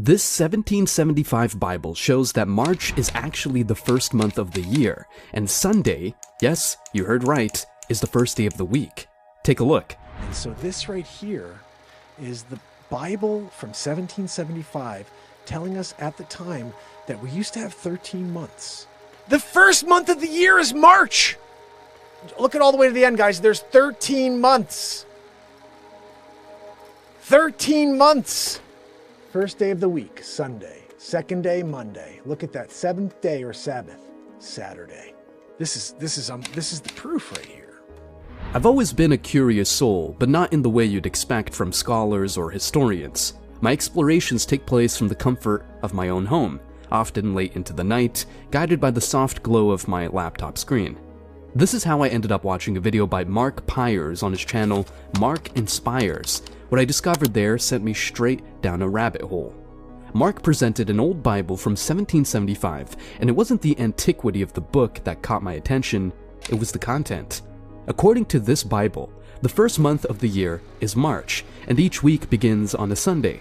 This 1775 Bible shows that March is actually the first month of the year, and Sunday, yes, you heard right, is the first day of the week. Take a look. And so this right here is the Bible from 1775 telling us at the time that we used to have 13 months. The first month of the year is March! Look at all the way to the end, guys. There's 13 months. 13 months! First day of the week, Sunday. Second day, Monday. Look at that. Seventh day or Sabbath, Saturday. This is the proof right here. I've always been a curious soul, but not in the way you'd expect from scholars or historians. My explorations take place from the comfort of my own home, often late into the night, guided by the soft glow of my laptop screen. This is how I ended up watching a video by Mark Pyers on his channel Mark Inspires. What I discovered there sent me straight down a rabbit hole. Mark presented an old Bible from 1775, and it wasn't the antiquity of the book that caught my attention, it was the content. According to this Bible, the first month of the year is March, and each week begins on a Sunday.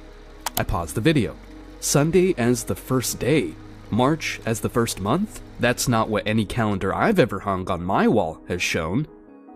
I paused the video. Sunday as the first day? March as the first month? That's not what any calendar I've ever hung on my wall has shown.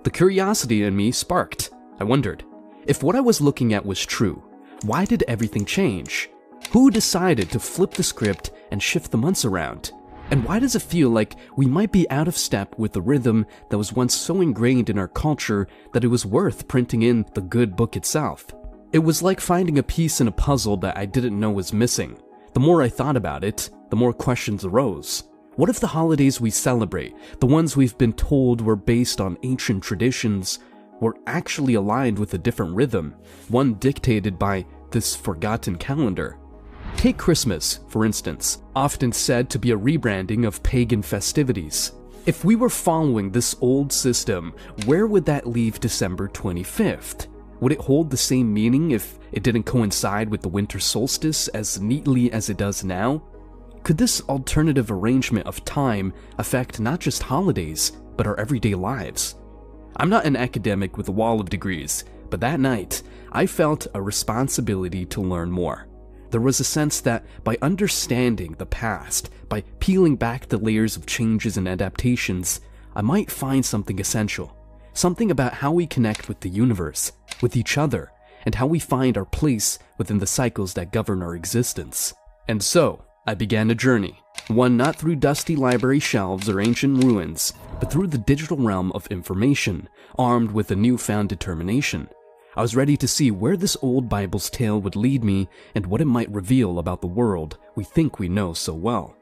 The curiosity in me sparked. I wondered, if what I was looking at was true, why did everything change? Who decided to flip the script and shift the months around? And why does it feel like we might be out of step with the rhythm that was once so ingrained in our culture that it was worth printing in the good book itself? It was like finding a piece in a puzzle that I didn't know was missing. The more I thought about it, the more questions arose. What if the holidays we celebrate, the ones we've been told were based on ancient traditions, were actually aligned with a different rhythm, one dictated by this forgotten calendar? Take Christmas, for instance, often said to be a rebranding of pagan festivities. If we were following this old system, where would that leave December 25th? Would it hold the same meaning if it didn't coincide with the winter solstice as neatly as it does now? Could this alternative arrangement of time affect not just holidays, but our everyday lives? I'm not an academic with a wall of degrees, but that night, I felt a responsibility to learn more. There was a sense that by understanding the past, by peeling back the layers of changes and adaptations, I might find something essential. Something about how we connect with the universe, with each other, and how we find our place within the cycles that govern our existence. And so, I began a journey, one not through dusty library shelves or ancient ruins, but through the digital realm of information, armed with a newfound determination. I was ready to see where this old Bible's tale would lead me and what it might reveal about the world we think we know so well.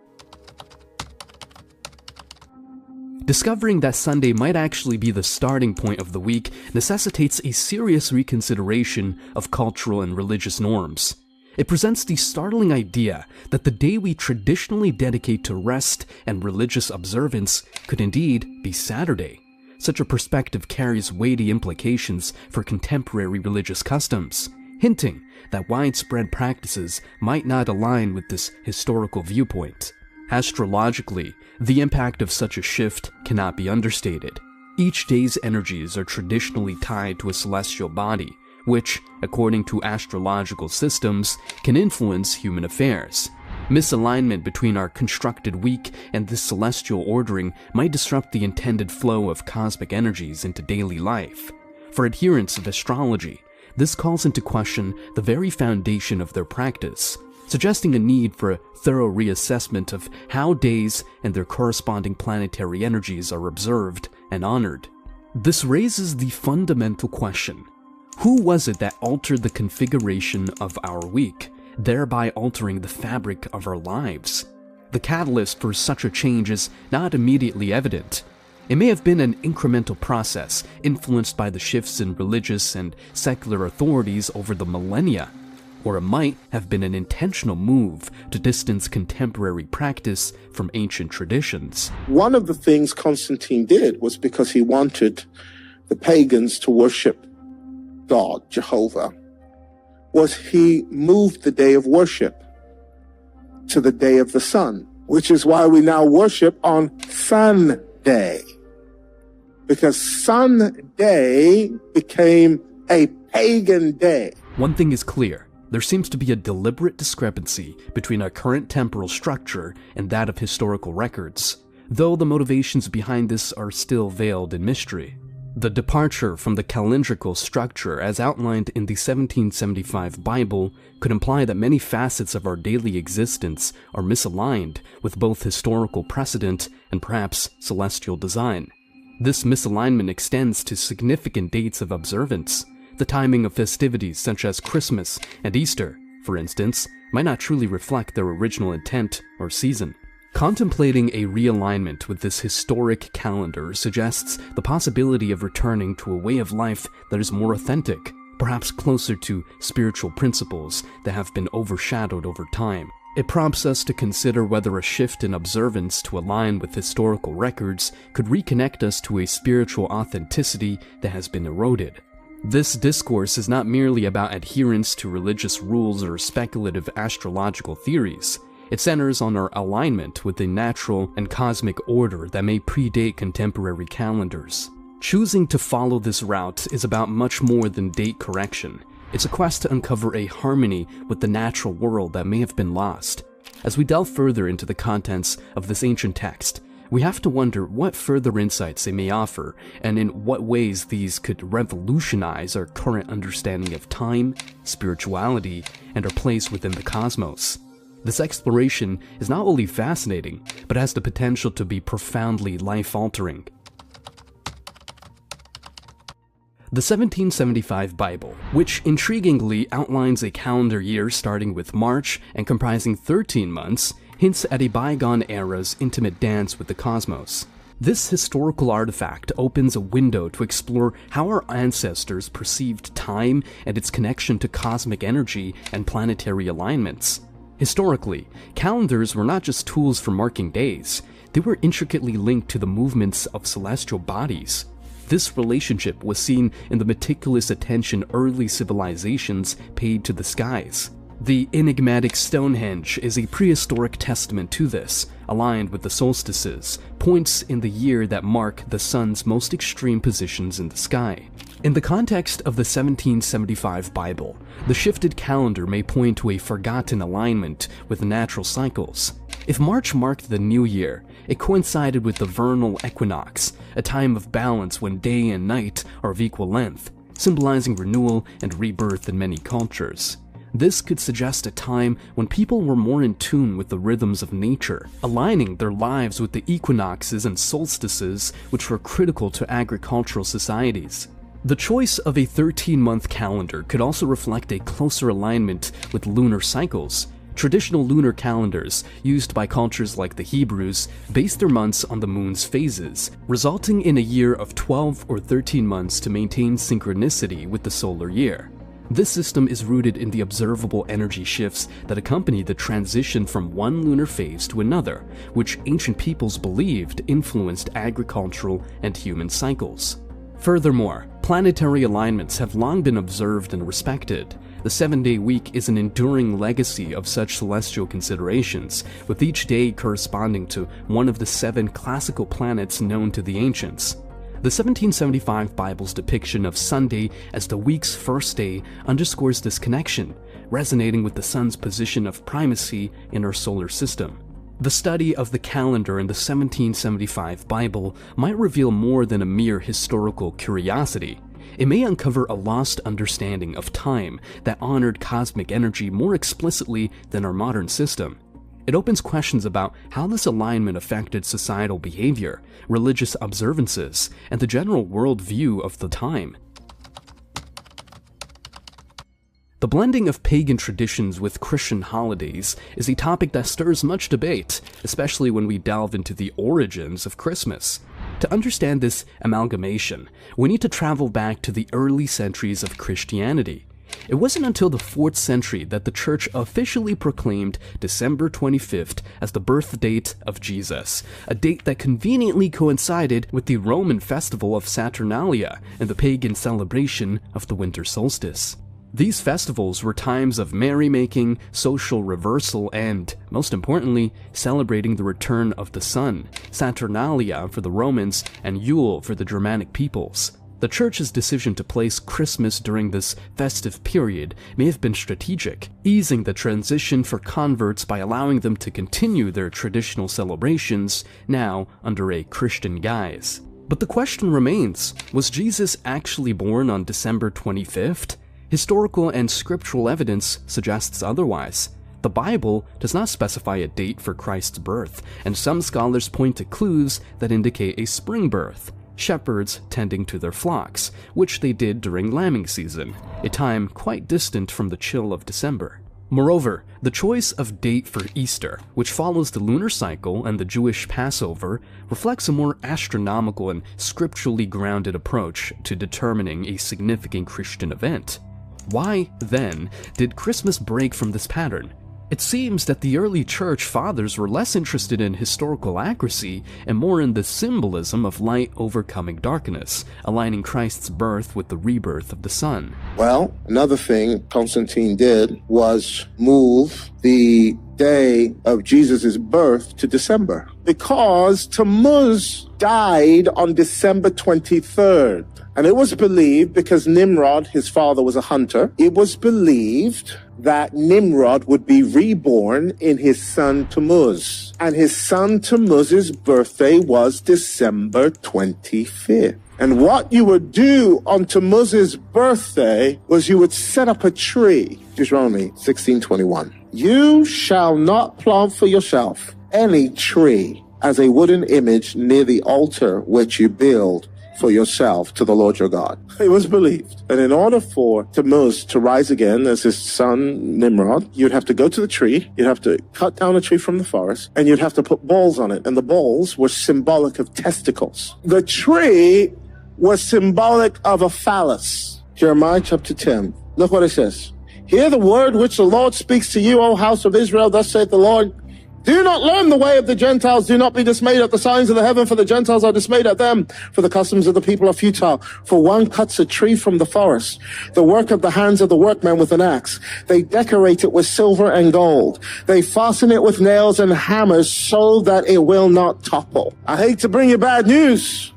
Discovering that Sunday might actually be the starting point of the week necessitates a serious reconsideration of cultural and religious norms. It presents the startling idea that the day we traditionally dedicate to rest and religious observance could indeed be Saturday. Such a perspective carries weighty implications for contemporary religious customs, hinting that widespread practices might not align with this historical viewpoint. Astrologically, the impact of such a shift cannot be understated. Each day's energies are traditionally tied to a celestial body, which, according to astrological systems, can influence human affairs. Misalignment between our constructed week and this celestial ordering might disrupt the intended flow of cosmic energies into daily life. For adherents of astrology, this calls into question the very foundation of their practice, suggesting a need for a thorough reassessment of how days and their corresponding planetary energies are observed and honored. This raises the fundamental question: who was it that altered the configuration of our week, thereby altering the fabric of our lives? The catalyst for such a change is not immediately evident. It may have been an incremental process influenced by the shifts in religious and secular authorities over the millennia, or it might have been an intentional move to distance contemporary practice from ancient traditions. One of the things Constantine did was because he wanted the pagans to worship God, Jehovah, was he moved the day of worship to the day of the sun, which is why we now worship on Sunday, because Sunday became a pagan day. One thing is clear: There seems to be a deliberate discrepancy between our current temporal structure and that of historical records, though the motivations behind this are still veiled in mystery. The departure from the calendrical structure as outlined in the 1775 Bible could imply that many facets of our daily existence are misaligned with both historical precedent and perhaps celestial design. This misalignment extends to significant dates of observance. The timing of festivities such as Christmas and Easter, for instance, might not truly reflect their original intent or season. Contemplating a realignment with this historic calendar suggests the possibility of returning to a way of life that is more authentic, perhaps closer to spiritual principles that have been overshadowed over time. It prompts us to consider whether a shift in observance to align with historical records could reconnect us to a spiritual authenticity that has been eroded. This discourse is not merely about adherence to religious rules or speculative astrological theories. It centers on our alignment with the natural and cosmic order that may predate contemporary calendars. Choosing to follow this route is about much more than date correction. It's a quest to uncover a harmony with the natural world that may have been lost. As we delve further into the contents of this ancient text, we have to wonder what further insights they may offer and in what ways these could revolutionize our current understanding of time, spirituality, and our place within the cosmos. This exploration is not only fascinating, but has the potential to be profoundly life-altering. The 1775 Bible, which intriguingly outlines a calendar year starting with March and comprising 13 months, hints at a bygone era's intimate dance with the cosmos. This historical artifact opens a window to explore how our ancestors perceived time and its connection to cosmic energy and planetary alignments. Historically, calendars were not just tools for marking days, they were intricately linked to the movements of celestial bodies. This relationship was seen in the meticulous attention early civilizations paid to the skies. The enigmatic Stonehenge is a prehistoric testament to this, aligned with the solstices, points in the year that mark the sun's most extreme positions in the sky. In the context of the 1775 Bible, the shifted calendar may point to a forgotten alignment with natural cycles. If March marked the new year, it coincided with the vernal equinox, a time of balance when day and night are of equal length, symbolizing renewal and rebirth in many cultures. This could suggest a time when people were more in tune with the rhythms of nature, aligning their lives with the equinoxes and solstices which were critical to agricultural societies. The choice of a 13-month calendar could also reflect a closer alignment with lunar cycles. Traditional lunar calendars, used by cultures like the Hebrews, based their months on the moon's phases, resulting in a year of 12 or 13 months to maintain synchronicity with the solar year. This system is rooted in the observable energy shifts that accompany the transition from one lunar phase to another, which ancient peoples believed influenced agricultural and human cycles. Furthermore, planetary alignments have long been observed and respected. The 7-day week is an enduring legacy of such celestial considerations, with each day corresponding to one of the 7 classical planets known to the ancients. The 1775 Bible's depiction of Sunday as the week's first day underscores this connection, resonating with the sun's position of primacy in our solar system. The study of the calendar in the 1775 Bible might reveal more than a mere historical curiosity. It may uncover a lost understanding of time that honored cosmic energy more explicitly than our modern system. It opens questions about how this alignment affected societal behavior, religious observances, and the general worldview of the time. The blending of pagan traditions with Christian holidays is a topic that stirs much debate, especially when we delve into the origins of Christmas. To understand this amalgamation, we need to travel back to the early centuries of Christianity. It wasn't until the 4th century that the Church officially proclaimed December 25th as the birth date of Jesus, a date that conveniently coincided with the Roman festival of Saturnalia and the pagan celebration of the winter solstice. These festivals were times of merrymaking, social reversal, and, most importantly, celebrating the return of the sun, Saturnalia for the Romans and Yule for the Germanic peoples. The church's decision to place Christmas during this festive period may have been strategic, easing the transition for converts by allowing them to continue their traditional celebrations, now under a Christian guise. But the question remains, was Jesus actually born on December 25th? Historical and scriptural evidence suggests otherwise. The Bible does not specify a date for Christ's birth, and some scholars point to clues that indicate a spring birth. Shepherds tending to their flocks, which they did during lambing season, a time quite distant from the chill of December. Moreover, the choice of date for Easter, which follows the lunar cycle and the Jewish Passover, reflects a more astronomical and scripturally grounded approach to determining a significant Christian event. Why, then, did Christmas break from this pattern? It seems that the early church fathers were less interested in historical accuracy and more in the symbolism of light overcoming darkness, aligning Christ's birth with the rebirth of the sun. Well, another thing Constantine did was move the day of Jesus' birth to December, because Tammuz died on December 23rd. And it was believed, because Nimrod, his father, was a hunter, it was believed that Nimrod would be reborn in his son Tammuz. And his son Tammuz's birthday was December 25th. And what you would do on Tammuz's birthday was you would set up a tree. Deuteronomy 16:21. You shall not plant for yourself any tree as a wooden image near the altar which you build for yourself to the Lord your God. It was believed that in order for Tammuz to rise again as his son Nimrod, you'd have to go to the tree, you'd have to cut down a tree from the forest, and you'd have to put balls on it. And the balls were symbolic of testicles. The tree was symbolic of a phallus. Jeremiah chapter 10. Look what it says. Hear the word which the Lord speaks to you, O house of Israel. Thus saith the Lord. Do not learn the way of the Gentiles. Do not be dismayed at the signs of the heaven, for the Gentiles are dismayed at them. For the customs of the people are futile. For one cuts a tree from the forest, the work of the hands of the workman with an axe. They decorate it with silver and gold. They fasten it with nails and hammers so that it will not topple. I hate to bring you bad news.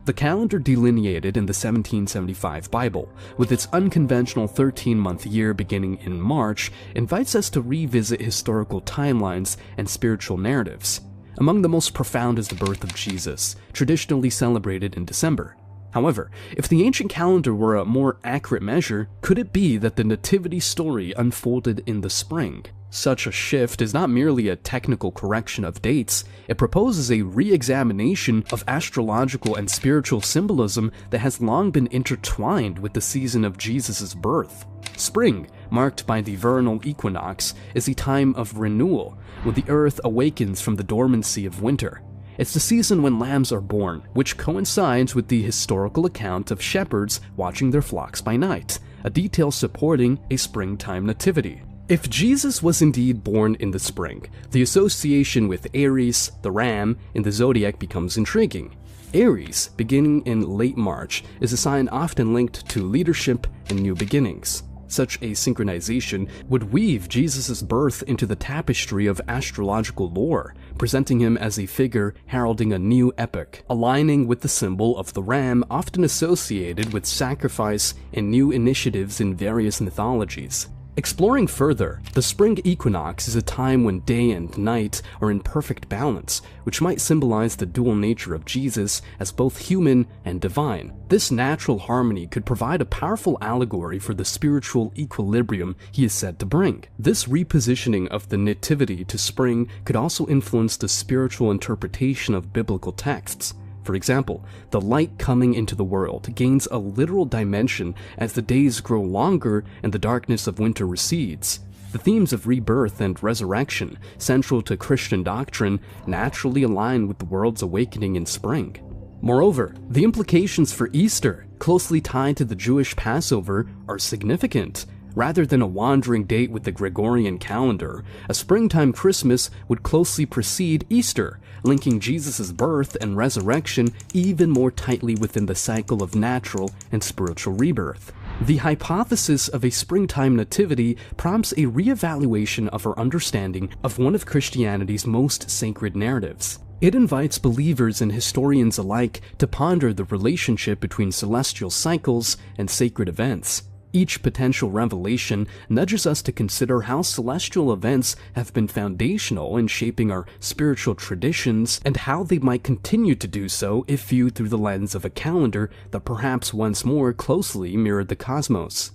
The calendar delineated in the 1775 Bible, with its unconventional 13-month year beginning in March, invites us to revisit historical timelines and spiritual narratives. Among the most profound is the birth of Jesus, traditionally celebrated in December. However, if the ancient calendar were a more accurate measure, could it be that the nativity story unfolded in the spring? Such a shift is not merely a technical correction of dates, it proposes a re-examination of astrological and spiritual symbolism that has long been intertwined with the season of Jesus' birth. Spring, marked by the vernal equinox, is a time of renewal, when the earth awakens from the dormancy of winter. It's the season when lambs are born, which coincides with the historical account of shepherds watching their flocks by night, a detail supporting a springtime nativity. If Jesus was indeed born in the spring, the association with Aries, the ram, in the zodiac becomes intriguing. Aries, beginning in late March, is a sign often linked to leadership and new beginnings. Such a synchronization would weave Jesus' birth into the tapestry of astrological lore, presenting him as a figure heralding a new epoch, aligning with the symbol of the ram often associated with sacrifice and new initiatives in various mythologies. Exploring further, the spring equinox is a time when day and night are in perfect balance, which might symbolize the dual nature of Jesus as both human and divine. This natural harmony could provide a powerful allegory for the spiritual equilibrium he is said to bring. This repositioning of the nativity to spring could also influence the spiritual interpretation of biblical texts. For example, the light coming into the world gains a literal dimension as the days grow longer and the darkness of winter recedes. The themes of rebirth and resurrection, central to Christian doctrine, naturally align with the world's awakening in spring. Moreover, the implications for Easter, closely tied to the Jewish Passover, are significant. Rather than a wandering date with the Gregorian calendar, a springtime Christmas would closely precede Easter, linking Jesus' birth and resurrection even more tightly within the cycle of natural and spiritual rebirth. The hypothesis of a springtime nativity prompts a reevaluation of our understanding of one of Christianity's most sacred narratives. It invites believers and historians alike to ponder the relationship between celestial cycles and sacred events. Each potential revelation nudges us to consider how celestial events have been foundational in shaping our spiritual traditions and how they might continue to do so if viewed through the lens of a calendar that perhaps once more closely mirrored the cosmos.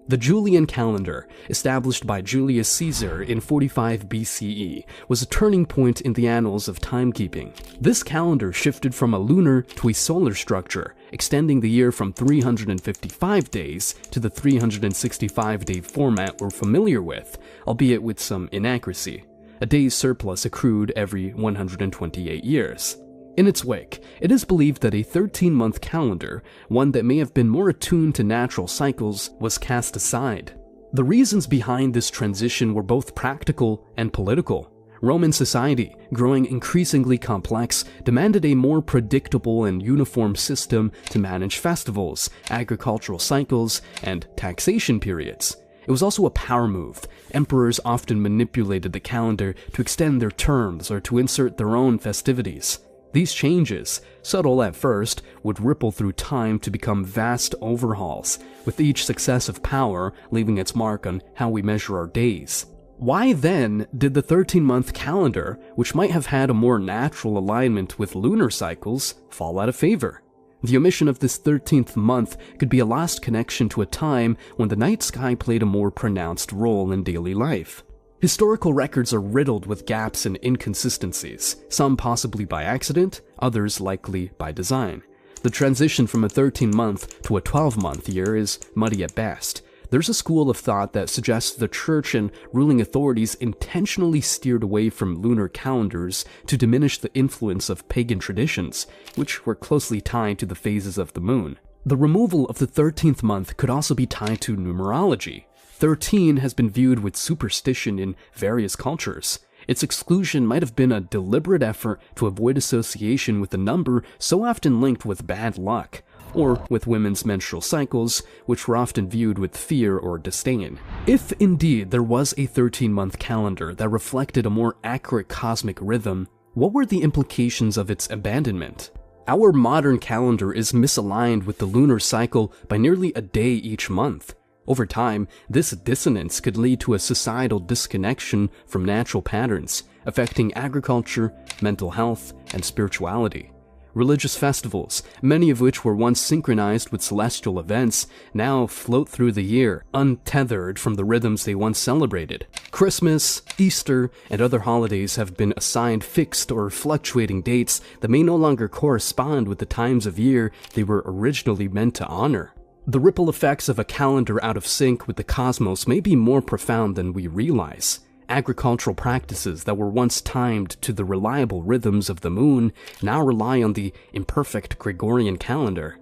The Julian calendar, established by Julius Caesar in 45 BCE, was a turning point in the annals of timekeeping. This calendar shifted from a lunar to a solar structure, extending the year from 355 days to the 365-day format we're familiar with, albeit with some inaccuracy. A day's surplus accrued every 128 years. In its wake, it is believed that a 13-month calendar, one that may have been more attuned to natural cycles, was cast aside. The reasons behind this transition were both practical and political. Roman society, growing increasingly complex, demanded a more predictable and uniform system to manage festivals, agricultural cycles, and taxation periods. It was also a power move. Emperors often manipulated the calendar to extend their terms or to insert their own festivities. These changes, subtle at first, would ripple through time to become vast overhauls, with each successive power leaving its mark on how we measure our days. Why then did the 13-month calendar, which might have had a more natural alignment with lunar cycles, fall out of favor? The omission of this 13th month could be a lost connection to a time when the night sky played a more pronounced role in daily life. Historical records are riddled with gaps and inconsistencies, some possibly by accident, others likely by design. The transition from a 13-month to a 12-month year is muddy at best. There's a school of thought that suggests the church and ruling authorities intentionally steered away from lunar calendars to diminish the influence of pagan traditions, which were closely tied to the phases of the moon. The removal of the 13th month could also be tied to numerology. 13 has been viewed with superstition in various cultures. Its exclusion might have been a deliberate effort to avoid association with a number so often linked with bad luck, or with women's menstrual cycles, which were often viewed with fear or disdain. If indeed there was a 13-month calendar that reflected a more accurate cosmic rhythm, what were the implications of its abandonment? Our modern calendar is misaligned with the lunar cycle by nearly a day each month. Over time, this dissonance could lead to a societal disconnection from natural patterns, affecting agriculture, mental health, and spirituality. Religious festivals, many of which were once synchronized with celestial events, now float through the year, untethered from the rhythms they once celebrated. Christmas, Easter, and other holidays have been assigned fixed or fluctuating dates that may no longer correspond with the times of year they were originally meant to honor. The ripple effects of a calendar out of sync with the cosmos may be more profound than we realize. Agricultural practices that were once timed to the reliable rhythms of the moon now rely on the imperfect Gregorian calendar.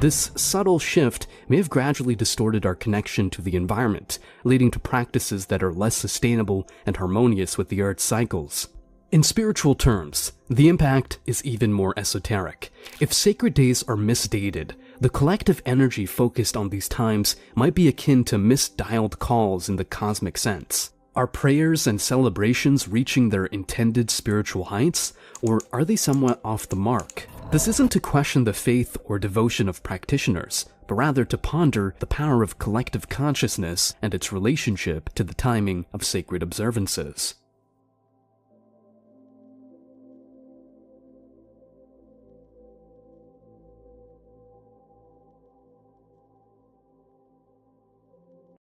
This subtle shift may have gradually distorted our connection to the environment, leading to practices that are less sustainable and harmonious with the Earth's cycles. In spiritual terms, the impact is even more esoteric. If sacred days are misdated, the collective energy focused on these times might be akin to misdialed calls in the cosmic sense. Are prayers and celebrations reaching their intended spiritual heights, or are they somewhat off the mark? This isn't to question the faith or devotion of practitioners, but rather to ponder the power of collective consciousness and its relationship to the timing of sacred observances.